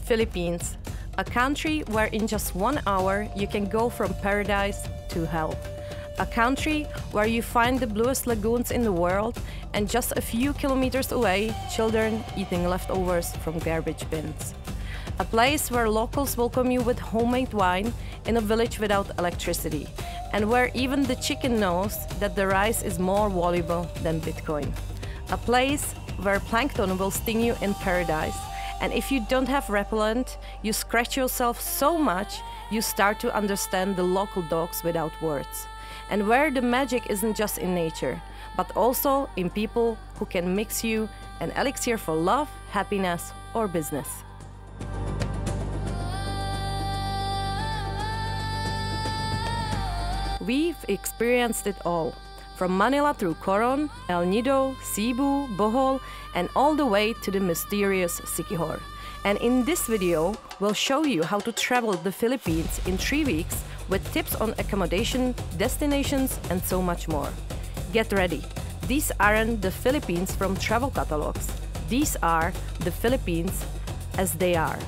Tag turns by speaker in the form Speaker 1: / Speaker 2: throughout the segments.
Speaker 1: Philippines, a country where in just 1 hour you can go from paradise to hell. A country where you find the bluest lagoons in the world and just a few kilometers away, children eating leftovers from garbage bins. A place where locals welcome you with homemade wine in a village without electricity, and where even the chicken knows that the rice is more valuable than Bitcoin. A place where plankton will sting you in paradise, and if you don't have repellent, you scratch yourself so much you start to understand the local dogs without words. And where the magic isn't just in nature, but also in people who can mix you an elixir for love, happiness, or business. We've experienced it all, from Manila through Coron, El Nido, Cebu, Bohol, and all the way to the mysterious Siquijor. And in this video, we'll show you how to travel the Philippines in 3 weeks with tips on accommodation, destinations, and so much more. Get ready. These aren't the Philippines from travel catalogs. These are the Philippines as they are.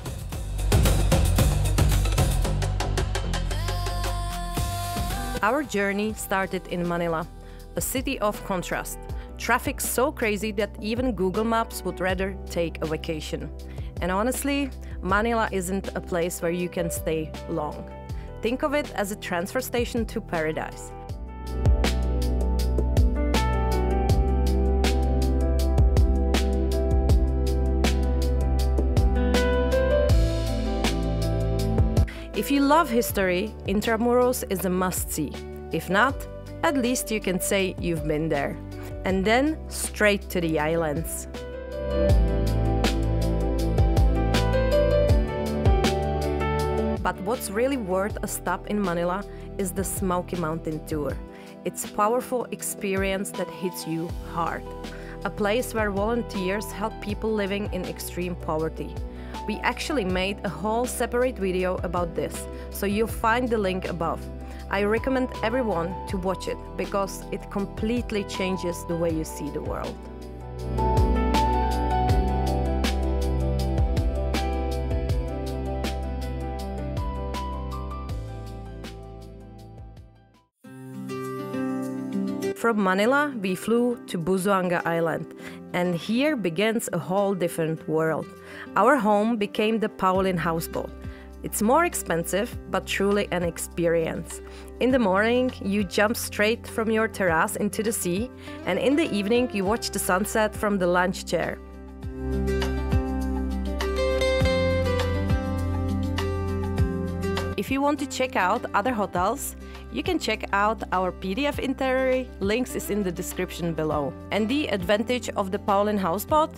Speaker 1: Our journey started in Manila, a city of contrast. Traffic so crazy that even Google Maps would rather take a vacation. And honestly, Manila isn't a place where you can stay long. Think of it as a transfer station to paradise. If you love history, Intramuros is a must-see. If not, at least you can say you've been there. And then straight to the islands. But what's really worth a stop in Manila is the Smoky Mountain Tour. It's a powerful experience that hits you hard. A place where volunteers help people living in extreme poverty. We actually made a whole separate video about this, so you'll find the link above. I recommend everyone to watch it because it completely changes the way you see the world. From Manila, we flew to Busuanga Island, and here begins a whole different world. Our home became the Pauline houseboat. It's more expensive, but truly an experience. In the morning, you jump straight from your terrace into the sea, and in the evening, you watch the sunset from the lounge chair. If you want to check out other hotels, you can check out our PDF itinerary, links is in the description below. And the advantage of the Pauline houseboat?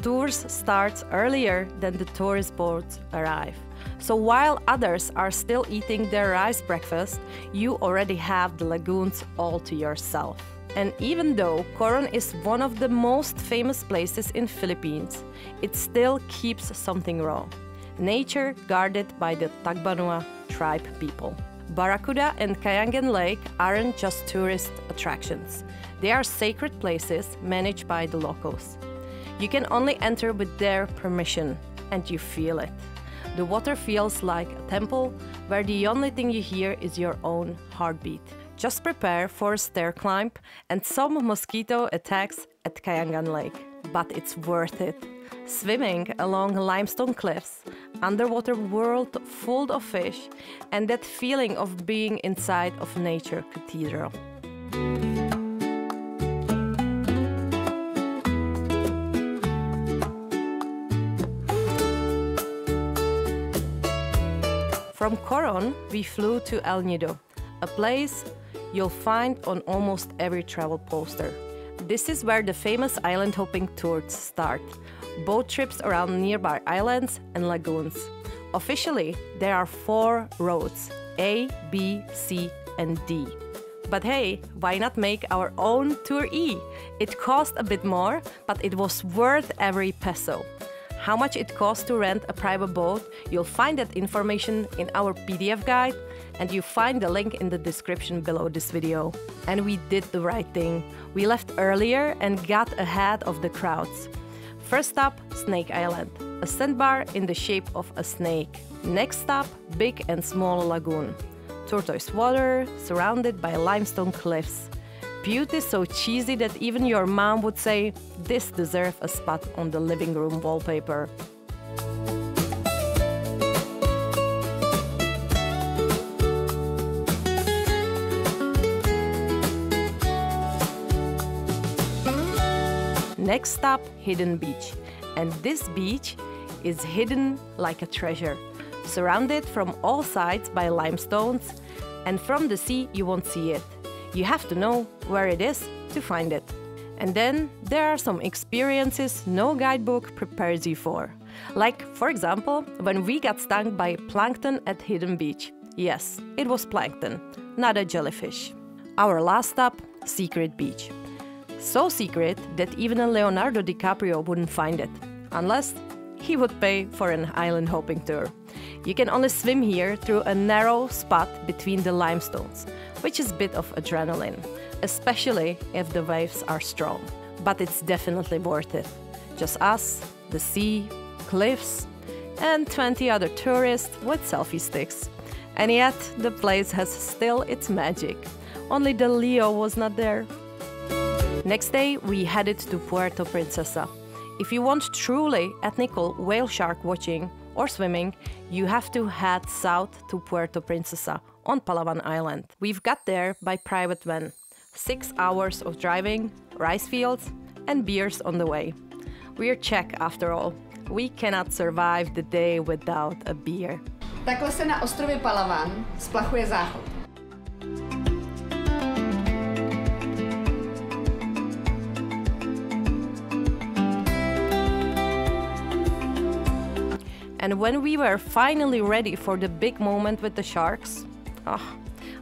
Speaker 1: Tours start earlier than the tourist boats arrive. So while others are still eating their rice breakfast, you already have the lagoons all to yourself. And even though Coron is one of the most famous places in Philippines, it still keeps something raw. Nature guarded by the Tagbanua tribe people. Barracuda and Kayangan Lake aren't just tourist attractions. They are sacred places managed by the locals. You can only enter with their permission, and you feel it. The water feels like a temple where the only thing you hear is your own heartbeat. Just prepare for a stair climb and some mosquito attacks at Kayangan Lake. But it's worth it. Swimming along limestone cliffs, underwater world full of fish, and that feeling of being inside of nature cathedral. From Coron, we flew to El Nido, a place you'll find on almost every travel poster. This is where the famous island hopping tours start. Boat trips around nearby islands and lagoons. Officially, there are 4 roads, A, B, C, and D. But hey, why not make our own Tour E? It cost a bit more, but it was worth every peso. How much it costs to rent a private boat, you'll find that information in our PDF guide, and you find the link in the description below this video. And we did the right thing. We left earlier and got ahead of the crowds. First up, Snake Island. a sandbar in the shape of a snake. Next stop, big and small lagoon. Turquoise water, surrounded by limestone cliffs. Beauty so cheesy that even your mom would say, this deserves a spot on the living room wallpaper. Next stop, Hidden Beach. And this beach is hidden like a treasure, surrounded from all sides by limestones, and from the sea you won't see it. You have to know where it is to find it. And then there are some experiences no guidebook prepares you for. Like, for example, when we got stung by plankton at Hidden Beach. Yes, it was plankton, not a jellyfish. Our last stop, Secret Beach. So secret that even a Leonardo DiCaprio wouldn't find it, unless he would pay for an island hopping tour. You can only swim here through a narrow spot between the limestones, which is a bit of adrenaline, especially if the waves are strong. But it's definitely worth it. Just us, the sea, cliffs, and 20 other tourists with selfie sticks. And yet, the place has still its magic. Only the Leo was not there. Next day, we headed to Puerto Princesa. If you want truly ethnical whale shark watching or swimming, you have to head south to Puerto Princesa on Palawan Island. We've got there by private van. 6 hours of driving, rice fields, and beers on the way. We're Czech after all. We cannot survive the day without a beer.
Speaker 2: Takhle se na ostrově Palawan splachuje záchod.
Speaker 1: And when we were finally ready for the big moment with the sharks,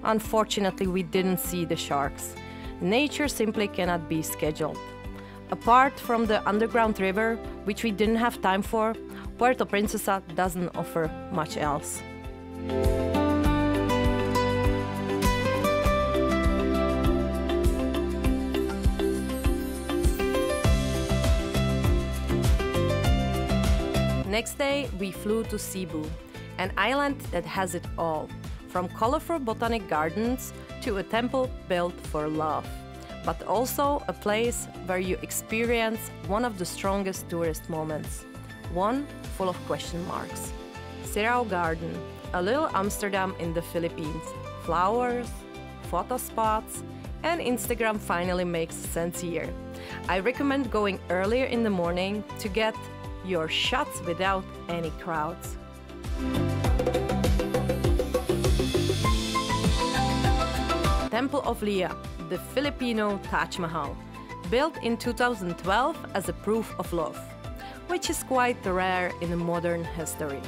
Speaker 1: unfortunately we didn't see the sharks. Nature simply cannot be scheduled. Apart from the underground river, which we didn't have time for, Puerto Princesa doesn't offer much else. Next day, we flew to Cebu, an island that has it all, from colorful botanic gardens to a temple built for love, but also a place where you experience one of the strongest tourist moments, one full of question marks. Sirao Garden, a little Amsterdam in the Philippines, flowers, photo spots, and Instagram finally makes sense here. I recommend going earlier in the morning to get your shots without any crowds. Temple of Leah, the Filipino Taj Mahal, built in 2012 as a proof of love, which is quite rare in modern history.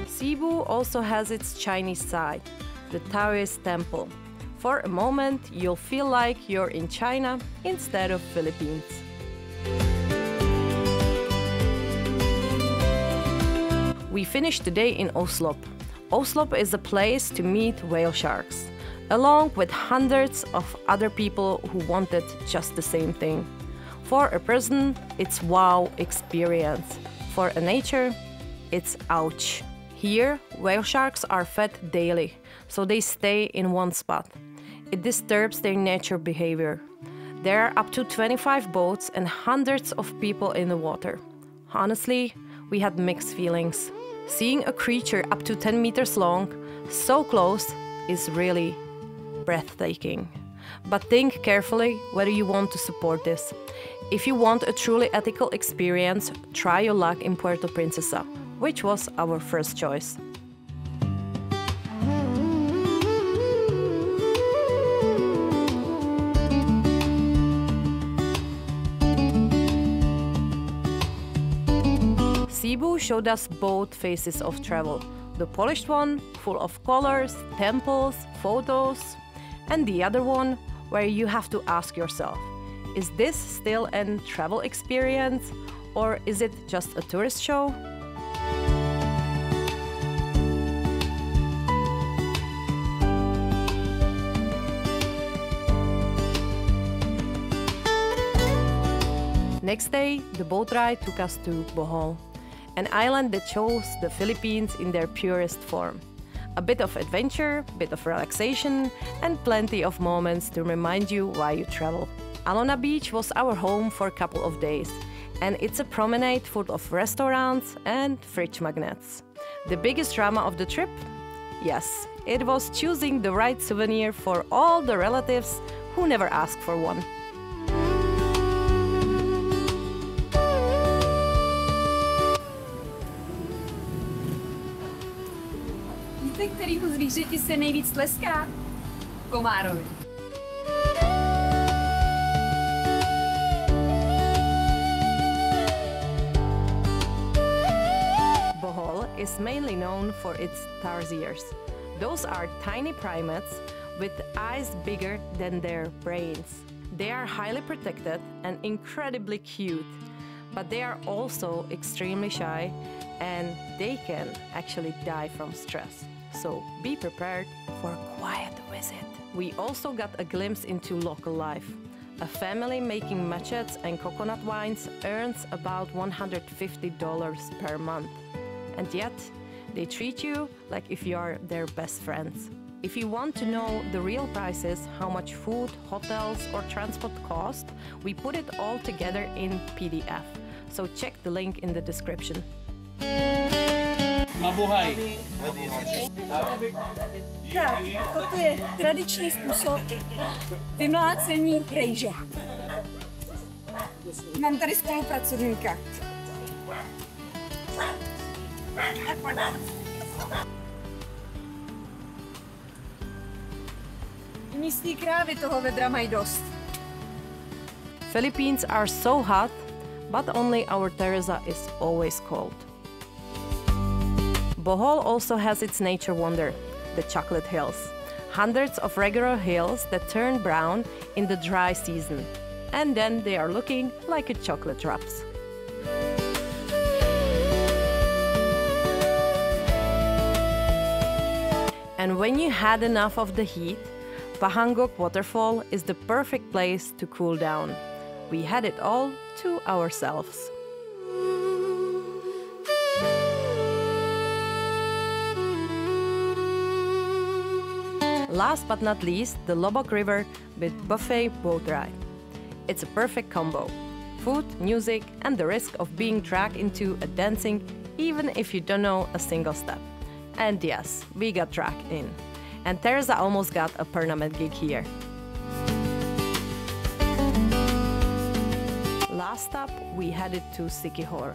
Speaker 1: Cebu also has its Chinese side, the Taoist temple. For a moment, you'll feel like you're in China instead of Philippines. We finished the day in Oslop. Oslop is a place to meet whale sharks, along with hundreds of other people who wanted just the same thing. For a person, it's wow experience. For a nature, it's ouch. Here, whale sharks are fed daily, so they stay in one spot. It disturbs their natural behavior. There are up to 25 boats and hundreds of people in the water. Honestly, we had mixed feelings. Seeing a creature up to 10 meters long, so close, is really breathtaking. But think carefully whether you want to support this. If you want a truly ethical experience, try your luck in Puerto Princesa, which was our first choice. Cebu showed us both phases of travel. The polished one, full of colors, temples, photos, and the other one, where you have to ask yourself, Is this still a travel experience, or is it just a tourist show? Next day, the boat ride took us to Bohol, an island that shows the Philippines in their purest form. A bit of adventure, bit of relaxation, and plenty of moments to remind you why you travel. Alona Beach was our home for a couple of days, and it's a promenade full of restaurants and fridge magnets. The biggest drama of the trip? Yes, it was choosing the right souvenir for all the relatives who never asked for one.
Speaker 2: Víte, kterýmu zvířeti se nejvíc tleská? Komárovi.
Speaker 1: Bohol is mainly known for its tarsiers. Those are tiny primates with eyes bigger than their brains. They are highly protected and incredibly cute, but they are also extremely shy and they can actually die from stress. So be prepared for a quiet visit. We also got a glimpse into local life. A family making machetes and coconut wines earns about $150 per month. And yet, they treat you like if you are their best friends. If you want to know the real prices, how much food, hotels or transport cost, we put it all together in PDF. So check the link in the description.
Speaker 3: Mabuhay.
Speaker 4: Tak, toto je tradiční způsob vymlácení rejže. Mám tady spolupracovníka. Místní krávy toho vedra mají dost.
Speaker 1: Philippines are so hot, but only our Teresa is always cold. Bohol also has its nature wonder, the Chocolate Hills. Hundreds of regular hills that turn brown in the dry season, and then they are looking like a chocolate drops. And when you had enough of the heat, Pahangok Waterfall is the perfect place to cool down. We had it all to ourselves. Last but not least, the Lobok River with buffet boat ride. It's a perfect combo. Food, music, and the risk of being dragged into a dancing even if you don't know a single step. And yes, we got dragged in. And Teresa almost got a permanent gig here. Last stop, we headed to Siquijor.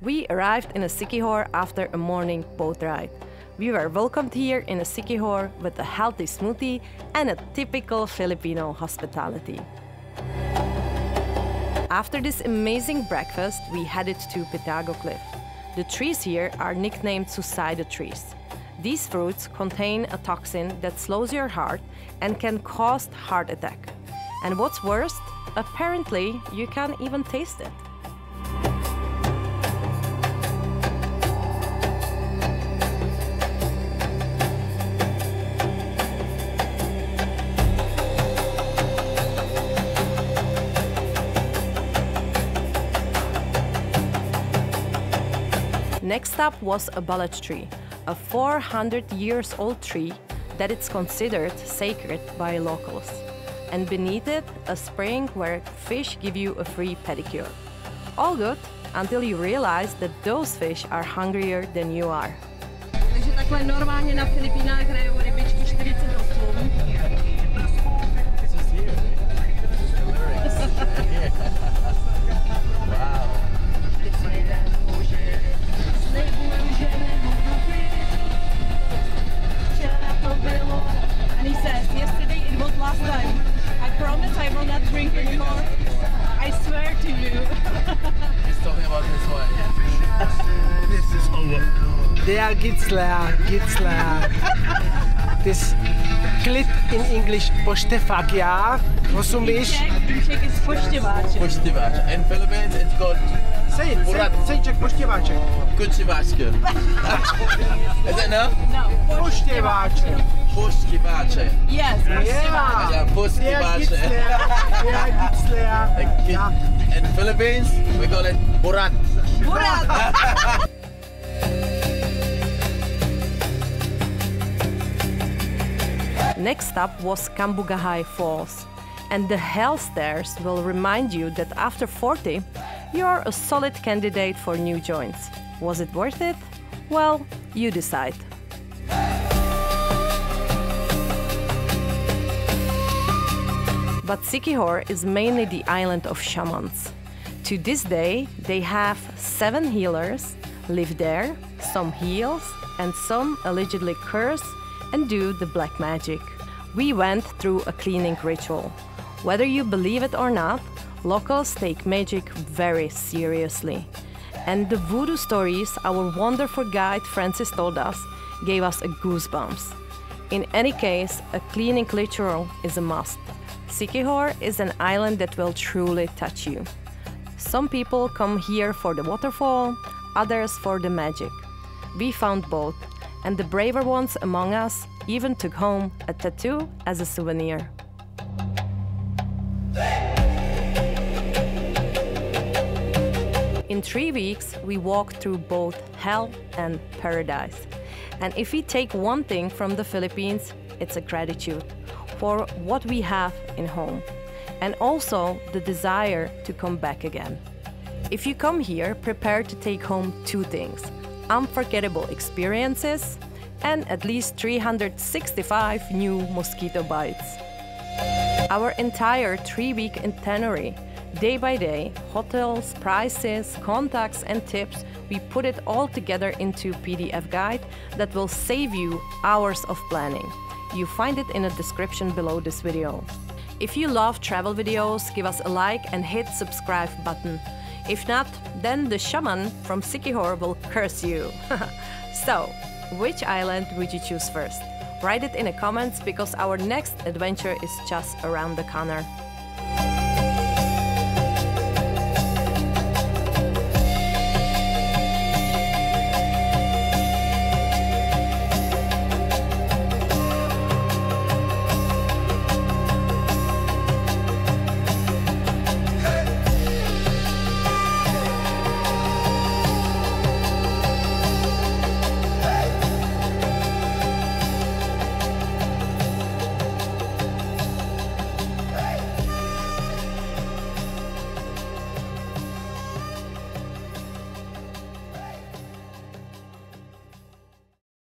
Speaker 1: We arrived in Siquijor after a morning boat ride. We were welcomed here in Siquijor with a healthy smoothie and a typical Filipino hospitality. After this amazing breakfast, we headed to Pitago Cliff. The trees here are nicknamed suicide trees. These fruits contain a toxin that slows your heart and can cause heart attack. And what's worse, apparently you can't even taste it. Next up was a bullet tree, a 400 years old tree that is considered sacred by locals. And beneath it, a spring where fish give you a free pedicure. All good until you realize that those fish are hungrier than you are.
Speaker 2: Takže takhle normálně na Filipínách hrajou rybičky 48.
Speaker 4: And he says, yesterday it was last time. I promise I will not drink anymore. I swear to you.
Speaker 3: He's talking about his wife. Der Gitzler. This klit in English poštevagia. Rozumieš?
Speaker 4: Ček is poštěváček.
Speaker 5: Poštěváček. In Philippines it's called
Speaker 3: Say Jack poštěváček.
Speaker 5: kuchivačke. Is it no?
Speaker 4: No.
Speaker 3: Poštěváček.
Speaker 5: Poštěváček.
Speaker 4: Yes.
Speaker 3: Yeah.
Speaker 5: Ja, poštěváček.
Speaker 3: Der Gitzler. Ja.
Speaker 5: In Philippines we call it burat.
Speaker 4: Burat.
Speaker 1: Next up was Kambugahai Falls, and the hell stairs will remind you that after 40, you're a solid candidate for new joints. Was it worth it? Well, you decide. But Siquijor is mainly the island of shamans. To this day, they have 7 healers live there, some heals, and some allegedly curse and do the black magic. We went through a cleaning ritual. Whether you believe it or not, locals take magic very seriously. And the voodoo stories our wonderful guide Francis told us gave us a goosebumps. In any case, a cleaning ritual is a must. Siquijor is an island that will truly touch you. Some people come here for the waterfall, others for the magic. We found both, and the braver ones among us even took home a tattoo as a souvenir. In 3 weeks, we walked through both hell and paradise. And if we take one thing from the Philippines, it's a gratitude for what we have in home, and also the desire to come back again. If you come here, prepare to take home 2 things: unforgettable experiences and at least 365 new mosquito bites. Our entire 3-week itinerary, day by day, hotels, prices, contacts and tips, we put it all together into a PDF guide that will save you hours of planning. You find it in the description below this video. If you love travel videos, give us a like and hit subscribe button. If not, then the shaman from Siquijor will curse you. So, which island would you choose first? Write it in the comments because our next adventure is just around the corner.